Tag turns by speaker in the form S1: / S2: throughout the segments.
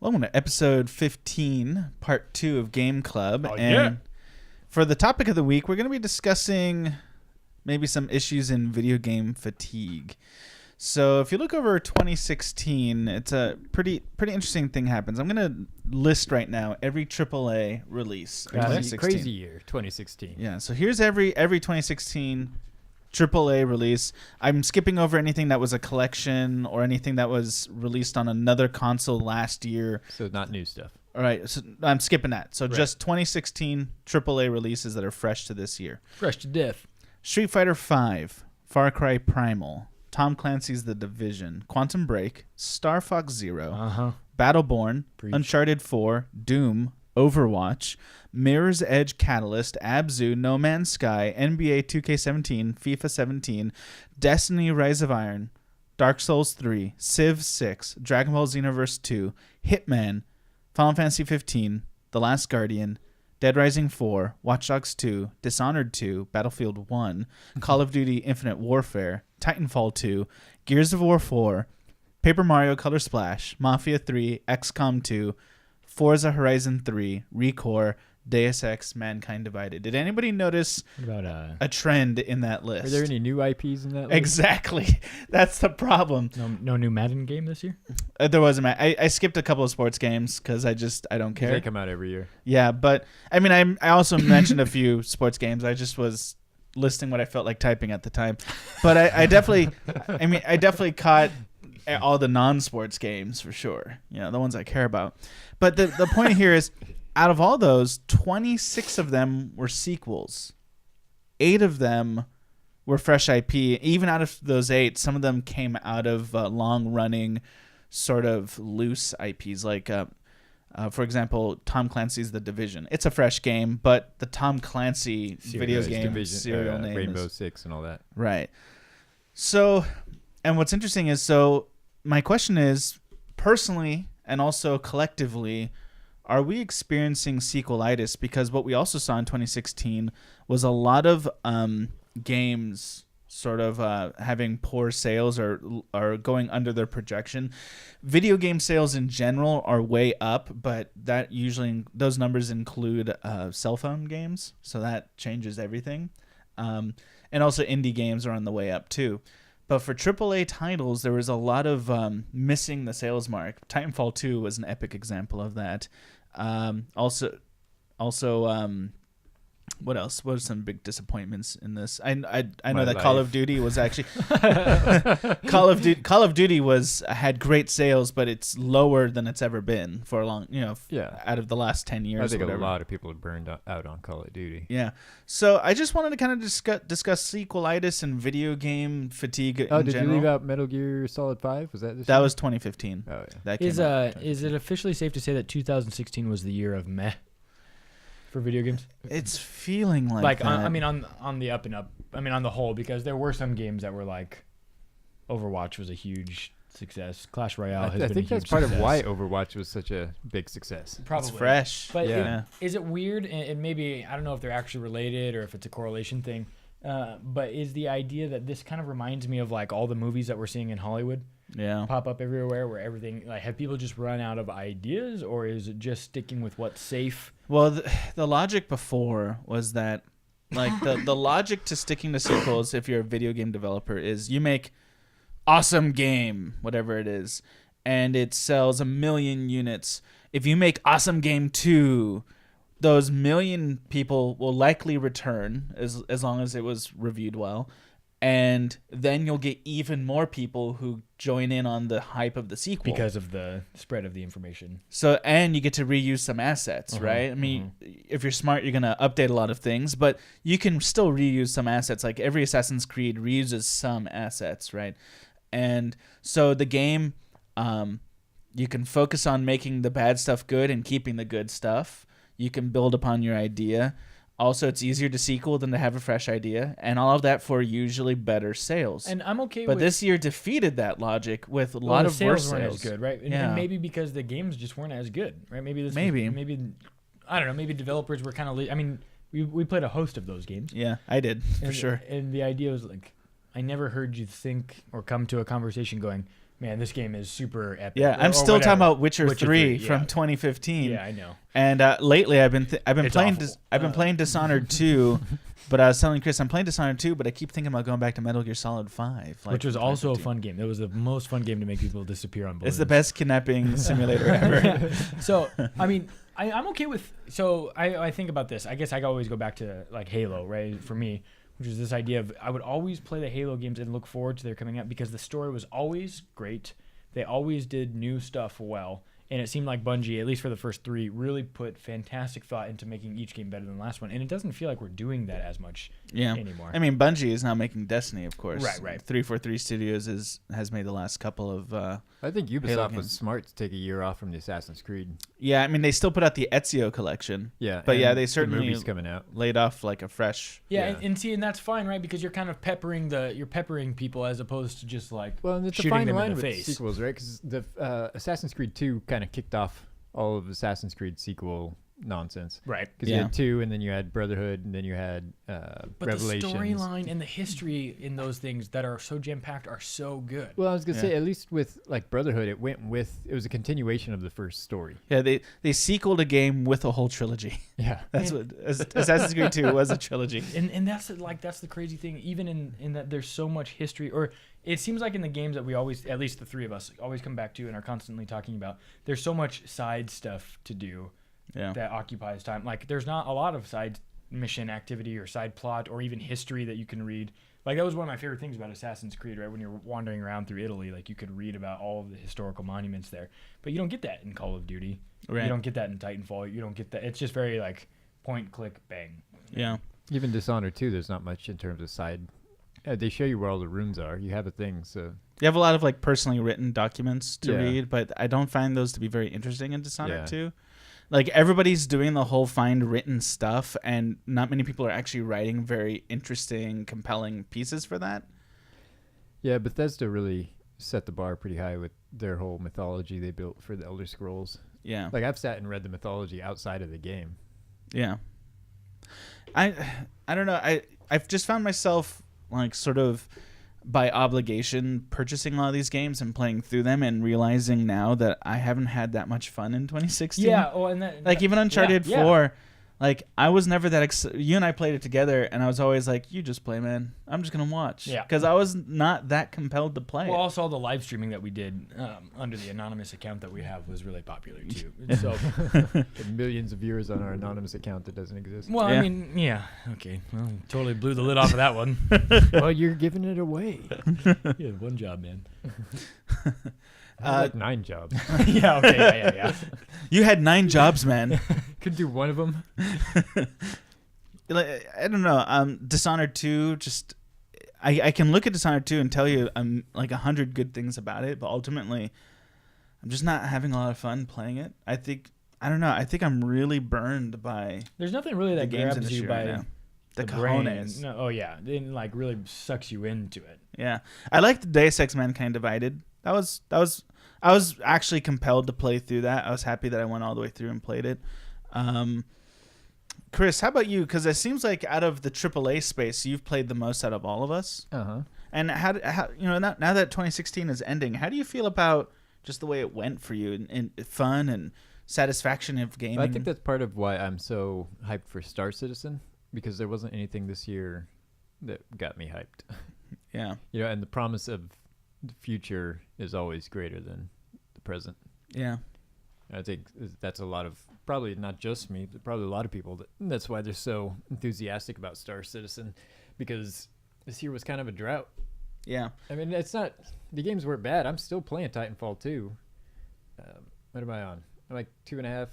S1: Welcome to episode 15, part 2 of Game Club.
S2: Oh,
S1: and for the topic of the week, we're going to be discussing maybe some issues in video game fatigue. So if you look over 2016, it's a pretty interesting thing happens. I'm going to list right now every AAA release of 2016.
S2: Crazy year, 2016.
S1: Yeah, so here's every 2016 AAA release. I'm skipping over anything that was a collection or anything that was released on another console last year.
S2: So not new stuff.
S1: All right, so I'm skipping that. So just 2016 AAA releases that are fresh to this year.
S2: Fresh to death.
S1: Street Fighter V, Far Cry Primal, Tom Clancy's The Division, Quantum Break, Star Fox Zero, Battleborn, Uncharted 4, Doom, Overwatch, Mirror's Edge Catalyst, Abzu, No Man's Sky, NBA 2K17, FIFA 17, Destiny Rise of Iron, Dark Souls 3, Civ 6, Dragon Ball Xenoverse 2, Hitman, Final Fantasy 15, The Last Guardian, Dead Rising 4, Watch Dogs 2, Dishonored 2, Battlefield 1, Call of Duty Infinite Warfare, Titanfall 2, Gears of War 4, Paper Mario Color Splash, Mafia 3, XCOM 2, Forza Horizon 3, ReCore, Deus Ex, Mankind Divided. Did anybody notice a trend in that list?
S2: Are there any new IPs in that list?
S1: Exactly. That's the problem.
S2: No new Madden game this year?
S1: There wasn't. I skipped a couple of sports games because I don't care.
S2: They come out every year.
S1: Yeah, but I mean, I also mentioned a few sports games. I just was listing what I felt like typing at the time. But I definitely caught all the non-sports games for sure. You know, the ones I care about. But the point here is, out of all those, 26 of them were sequels. 8 of them were fresh IP. Even out of those 8, some of them came out of long-running, sort of loose IPs. Like, for example, Tom Clancy's The Division. It's a fresh game, but the Tom Clancy video game serial name
S2: Rainbow
S1: is
S2: Six and all that.
S1: Right. So, and what's interesting is, my question is, personally and also collectively, are we experiencing sequelitis? Because what we also saw in 2016 was a lot of games sort of having poor sales or going under their projection. Video game sales in general are way up, but that usually those numbers include cell phone games, so that changes everything. And also indie games are on the way up too. But for AAA titles, there was a lot of missing the sales mark. Titanfall 2 was an epic example of that. Also, what else? What are some big disappointments in this? I know that Call of Duty was actually Call of Duty had great sales, but it's lower than it's ever been for a long, out of the last 10 years.
S2: I think a lot of people have burned out on Call of Duty.
S1: Yeah. So I just wanted to kind of discuss sequelitis and video game fatigue in general.
S2: Did you leave out Metal Gear Solid 5? Was that this
S1: That
S2: year?
S1: was 2015.
S2: Oh, yeah.
S1: That
S3: Is it officially safe to say that 2016 was the year of meh for video games?
S1: It's feeling like that.
S3: On the up and up. I mean, on the whole, because there were some games that were like, Overwatch was a huge success. Clash Royale has been a huge
S2: I think that's
S3: success.
S2: part of why Overwatch was such a big success.
S3: Probably.
S1: It's fresh.
S3: But
S1: yeah.
S3: Is it weird? And maybe, I don't know if they're actually related or if it's a correlation thing. But is the idea that this kind of reminds me of like all the movies that we're seeing in Hollywood?
S1: Yeah.
S3: Pop up everywhere where everything, like, have people just run out of ideas, or is it just sticking with what's safe?
S1: Well, the logic before was that, like, the logic to sticking to sequels, if you're a video game developer, is you make awesome game, whatever it is, and it sells 1 million units. If you make awesome game 2, those 1 million people will likely return as long as it was reviewed well. And then you'll get even more people who join in on the hype of the sequel.
S3: Because of the spread of the information.
S1: So, and you get to reuse some assets, right? I mean, if you're smart, you're going to update a lot of things, but you can still reuse some assets. Like every Assassin's Creed reuses some assets, right? And so the game, you can focus on making the bad stuff good and keeping the good stuff. You can build upon your idea. Also, it's easier to sequel than to have a fresh idea, and all of that for usually better sales.
S3: And I'm okay
S1: but
S3: with...
S1: But this year defeated that logic with a lot of worse sales.
S3: Weren't as good, right? And maybe because the games just weren't as good, right? Maybe I don't know, maybe developers were kind of... I mean, we played a host of those games.
S1: Yeah, I did, for sure.
S3: And the idea was like, I never heard you think or come to a conversation going, man, this game is super epic.
S1: Yeah, I'm still
S3: whatever.
S1: talking about Witcher 3
S3: yeah.
S1: from 2015.
S3: Yeah, I know.
S1: And lately, I've been
S3: It's
S1: playing
S3: awful.
S1: I've been playing Dishonored 2, but I was telling Chris I'm playing Dishonored 2, but I keep thinking about going back to Metal Gear Solid 5,
S3: Which was
S1: from
S3: also a
S1: 2015.
S3: fun game. It was the most fun game to make people disappear on balloons.
S1: It's the best kidnapping simulator ever.
S3: So, I mean, I'm okay with. So I think about this. I guess I always go back to like Halo, right? For me, which is this idea of I would always play the Halo games and look forward to their coming out because the story was always great. They always did new stuff well. And it seemed like Bungie, at least for the first 3, really put fantastic thought into making each game better than the last one. And it doesn't feel like we're doing that as much anymore.
S1: I mean, Bungie is now making Destiny, of course.
S3: Right.
S1: 343 Studios has made the last couple of.
S2: I think
S1: Halo
S2: Ubisoft was
S1: games.
S2: smart to take a year off from the Assassin's Creed.
S1: Yeah, I mean, they still put out the Ezio collection.
S2: Yeah,
S1: But yeah,
S2: and
S1: they
S2: the
S1: certainly
S2: movie's coming out.
S1: laid off like a fresh.
S3: Yeah,
S2: Yeah.
S3: and see, and that's fine, right? Because you're kind of peppering people as opposed to just like
S2: Well, and it's a
S3: shooting
S2: fine
S3: them
S2: line
S3: in the
S2: with
S3: face.
S2: sequels, right? Because the Assassin's Creed 2 kind of kicked off all of Assassin's Creed sequel nonsense.
S3: Right.
S2: Because you had 2, and then you had Brotherhood, and then you had
S3: But
S2: Revelations.
S3: the storyline and the history in those things that are so jam-packed are so good.
S2: Well, I was gonna
S1: Yeah.
S2: say at least with like Brotherhood, it was a continuation of the first story.
S1: Yeah, they sequeled a game with a whole trilogy.
S2: Yeah.
S1: That's what Assassin's Creed 2 was, a trilogy.
S3: And that's the crazy thing, even in that there's so much history, or it seems like in the games that we always, at least the 3 of us, always come back to and are constantly talking about, there's so much side stuff to do
S1: Yeah.
S3: that occupies time. Like there's not a lot of side mission activity or side plot or even history that you can read. Like that was one of my favorite things about Assassin's Creed, right? When you're wandering around through Italy, like you could read about all of the historical monuments there. But you don't get that in Call of Duty.
S1: Right.
S3: You don't get that in Titanfall. You don't get that. It's just very like point, click, bang.
S1: Yeah.
S2: Even Dishonored 2, there's not much in terms of side. They show you where all the rooms are. You have a thing, so
S1: You have a lot of like personally written documents to
S2: Yeah.
S1: read, but I don't find those to be very interesting in Dishonored
S2: Yeah.
S1: 2. Like everybody's doing the whole find written stuff, and not many people are actually writing very interesting, compelling pieces for that.
S2: yeah. Bethesda really set the bar pretty high with their whole mythology they built for the Elder Scrolls.
S1: Yeah.
S2: Like I've sat and read the mythology outside of the game.
S1: Yeah. I don't know. I've just found myself like sort of by obligation purchasing a lot of these games and playing through them and realizing now that I haven't had that much fun in 2016.
S3: Yeah. Oh, and that
S1: Like even Uncharted
S3: yeah.
S1: 4, like I was never that you and I played it together and I was always like, you just play, man. I'm just going to watch.
S3: Yeah.
S1: Cuz I was not that compelled to play.
S3: Well,
S1: it.
S3: also all the live streaming that we did under the anonymous account that we have was really popular too. So,
S2: And millions of viewers on our anonymous account that doesn't exist.
S3: well,
S1: Yeah.
S3: I mean, yeah, okay, well, totally blew the lid off of that one.
S2: Well, you're giving it away.
S3: Yeah, one job, man.
S2: I had like 9 jobs.
S3: Yeah, okay, yeah.
S1: You had 9 jobs, man.
S2: Could do one of them.
S1: Like, I don't know. Dishonored 2, just I can look at Dishonored 2 and tell you like 100 good things about it, but ultimately I'm just not having a lot of fun playing it. I think I'm really burned by
S3: There's nothing really
S1: the
S3: that
S1: games
S3: grabs
S1: industry
S3: you by
S1: right now. The
S3: brain.
S1: cojones.
S3: No, oh yeah, it like really sucks you into it.
S1: Yeah. I liked the Deus Ex Mankind Divided. I was actually compelled to play through that. I was happy that I went all the way through and played it. Chris, how about you? Because it seems like out of the AAA space, you've played the most out of all of us.
S2: Uh-huh.
S1: And how now that 2016 is ending, how do you feel about just the way it went for you and fun and satisfaction of gaming?
S2: I think that's part of why I'm so hyped for Star Citizen, because there wasn't anything this year that got me hyped.
S1: Yeah.
S2: You know, and the promise of the future is always greater than the present.
S1: Yeah.
S2: I think that's a lot of, probably not just me, but probably a lot of people. That's why they're so enthusiastic about Star Citizen, because this year was kind of a drought.
S1: Yeah.
S2: I mean, it's not, the games weren't bad. I'm still playing Titanfall 2. What am I on? I'm like 2.5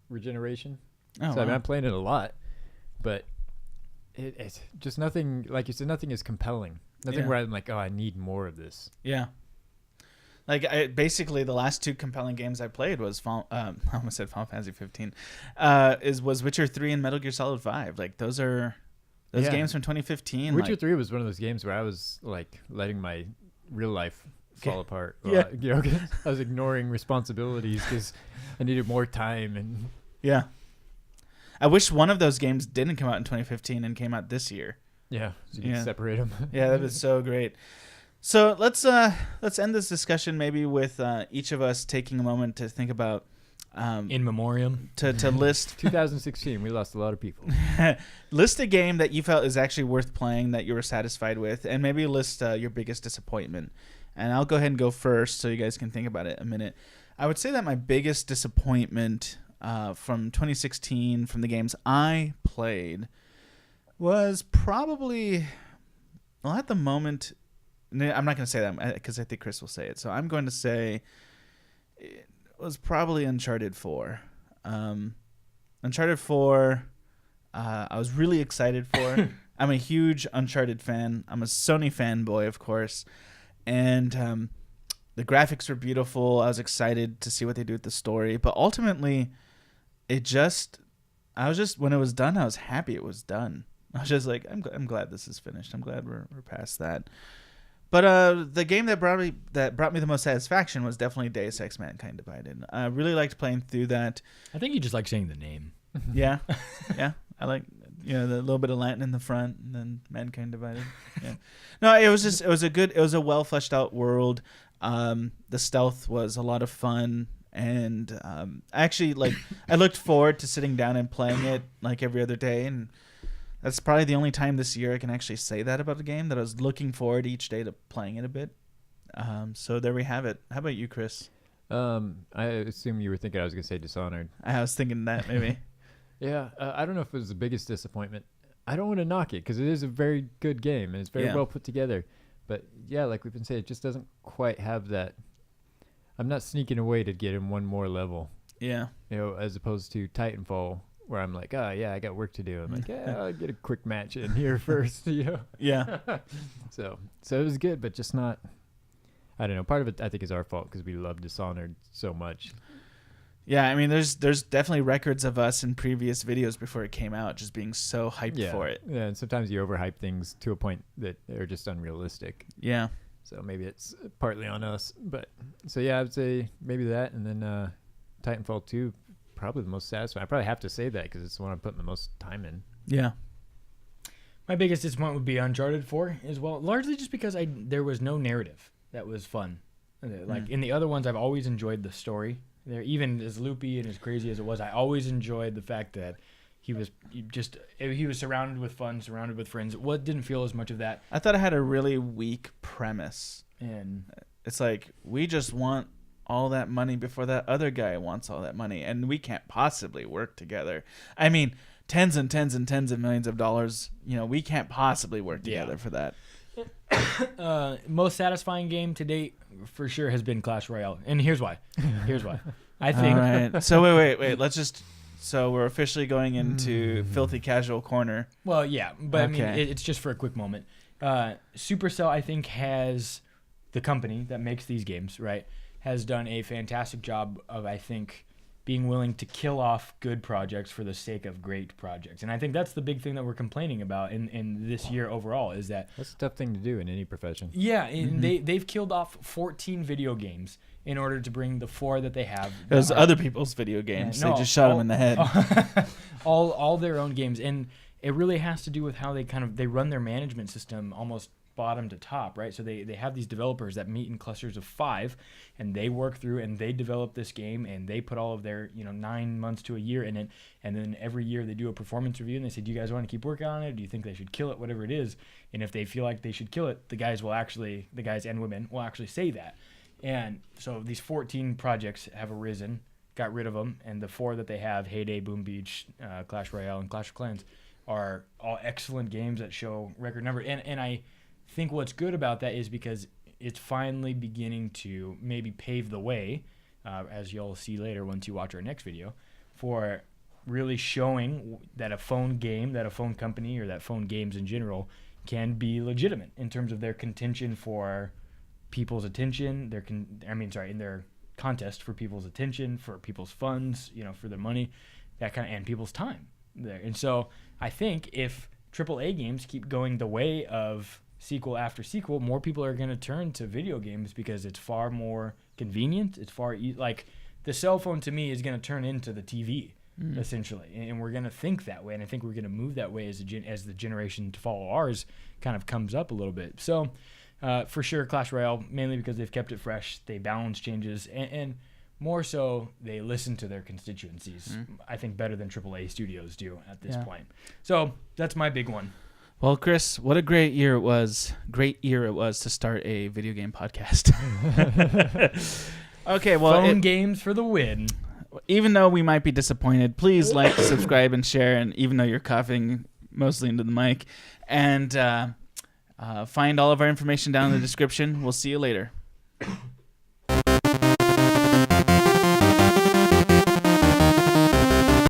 S2: regeneration.
S1: Oh,
S2: So I mean,
S1: wow.
S2: I'm playing it a lot, but it's just nothing, like you said, nothing is compelling. Nothing
S1: Yeah.
S2: where I'm like, oh, I need more of this.
S1: Yeah. Like basically the last 2 compelling games I played was I almost said Final Fantasy 15, was Witcher 3 and Metal Gear Solid 5. Like those
S2: Yeah.
S1: games from 2015.
S2: Witcher
S1: like,
S2: 3 was one of those games where I was like letting my real life fall apart.
S1: Yeah.
S2: You know, 'cause I was ignoring responsibilities because I needed more time. And
S1: Yeah. I wish one of those games didn't come out in 2015 and came out this year.
S2: yeah, so you
S1: Yeah.
S2: can separate them.
S1: Yeah, that was so great. So let's end this discussion maybe with each of us taking a moment to think about
S3: in memoriam
S1: to list
S2: 2016. We lost a lot of people.
S1: list a game that you felt is actually worth playing that you were satisfied with, and maybe list your biggest disappointment. And I'll go ahead and go first so you guys can think about it a minute. I would say that my biggest disappointment from 2016 from the games I played was probably, well, at the moment, I'm not going to say that because I think Chris will say it. So I'm going to say it was probably Uncharted 4. Uncharted 4, I was really excited for. I'm a huge Uncharted fan. I'm a Sony fanboy, of course. And the graphics were beautiful. I was excited to see what they do with the story. But ultimately, when it was done, I was happy it was done. I was just like, I'm glad this is finished. I'm glad we're past that. But the game that brought me the most satisfaction was definitely Deus Ex: Mankind Divided. I really liked playing through that.
S3: I think you just like saying the name.
S1: Yeah, yeah. I like the little bit of Latin in the front and then Mankind Divided. Yeah. No, it was a well fleshed out world. The stealth was a lot of fun, and actually I looked forward to sitting down and playing it like every other day, and that's probably the only time this year I can actually say that about a game, that I was looking forward each day to playing it a bit. So there we have it. How about you, Chris?
S2: I assume you were thinking I was going to say Dishonored.
S1: I was thinking that maybe.
S2: Yeah, I don't know if it was the biggest disappointment. I don't want to knock it because it is a very good game and it's very well put together. But yeah, like we've been saying, it just doesn't quite have that. I'm not sneaking away to get in one more level.
S1: Yeah.
S2: As opposed to Titanfall, where I'm like, oh yeah, I got work to do. I'm like, yeah, I'll get a quick match in here first.
S1: Yeah.
S2: So it was good, but just not. I don't know. Part of it, I think, is our fault because we love Dishonored so much.
S1: Yeah, I mean, there's definitely records of us in previous videos before it came out just being so hyped for it.
S2: Yeah, and sometimes you overhype things to a point that they're just unrealistic.
S1: Yeah.
S2: So maybe it's partly on us. But so yeah, I would say maybe that, and then Titanfall 2, probably the most satisfying. I probably have to say that because it's the one I'm putting the most time in.
S1: Yeah.
S3: My biggest disappointment would be Uncharted 4 as well, largely just because there was no narrative that was fun. Like in the other ones, I've always enjoyed the story. They're even as loopy and as crazy as it was, I always enjoyed the fact that he was surrounded with fun, surrounded with friends. What didn't feel as much of that.
S1: I thought it had a really weak premise.
S3: And
S1: it's like, we just want all that money before that other guy wants all that money, and we can't possibly work together. I mean, tens and tens and tens of millions of dollars, we can't possibly work together for that.
S3: Most satisfying game to date for sure has been Clash Royale, and here's why. I think.
S1: All right. So wait. So we're officially going into filthy casual corner.
S3: Well, yeah, but okay. I mean, it's just for a quick moment. Supercell, I think, has the company that makes these games, right, has done a fantastic job of, I think, being willing to kill off good projects for the sake of great projects. And I think that's the big thing that we're complaining about in this year overall, is that
S2: that's a tough thing to do in any profession.
S3: Yeah, and they've killed off 14 video games in order to bring the 4 that they have.
S1: Those other people's video games. They just shot them in the head.
S3: all their own games. And it really has to do with how they run their management system almost bottom to top, right? So they have these developers that meet in clusters of 5, and they work through and they develop this game, and they put all of their 9 months to a year in it, and then every year they do a performance review and they say, do you guys want to keep working on it? Do you think they should kill it? Whatever it is. And if they feel like they should kill it, the guys and women will actually say that. And so these 14 projects have arisen, got rid of them, and the 4 that they have, Heyday, Boom Beach, Clash Royale, and Clash of Clans, are all excellent games that show record number. And I think what's good about that is because it's finally beginning to maybe pave the way, as you'll see later once you watch our next video, for really showing that a phone game, that a phone company, or that phone games in general can be legitimate in terms of their contention for people's attention, in their contest for people's attention, for people's funds, for their money, that kind of, and people's time there. And so I think if AAA games keep going the way of sequel after sequel, more people are going to turn to video games because it's far more convenient. It's like the cell phone to me is going to turn into the TV essentially, and we're going to think that way, and I think we're going to move that way as the generation to follow ours kind of comes up a little bit. So For sure, Clash Royale, mainly because they've kept it fresh. They balance changes, and more so, they listen to their constituencies, I think, better than AAA studios do at this point. So that's my big one.
S1: Well, Chris, what a great year it was. Great year it was to start a video game podcast. Okay, well,
S3: Phone games for the win.
S1: Even though we might be disappointed, please like, subscribe, and share. And even though you're coughing mostly into the mic, and find all of our information down in the description. We'll see you later.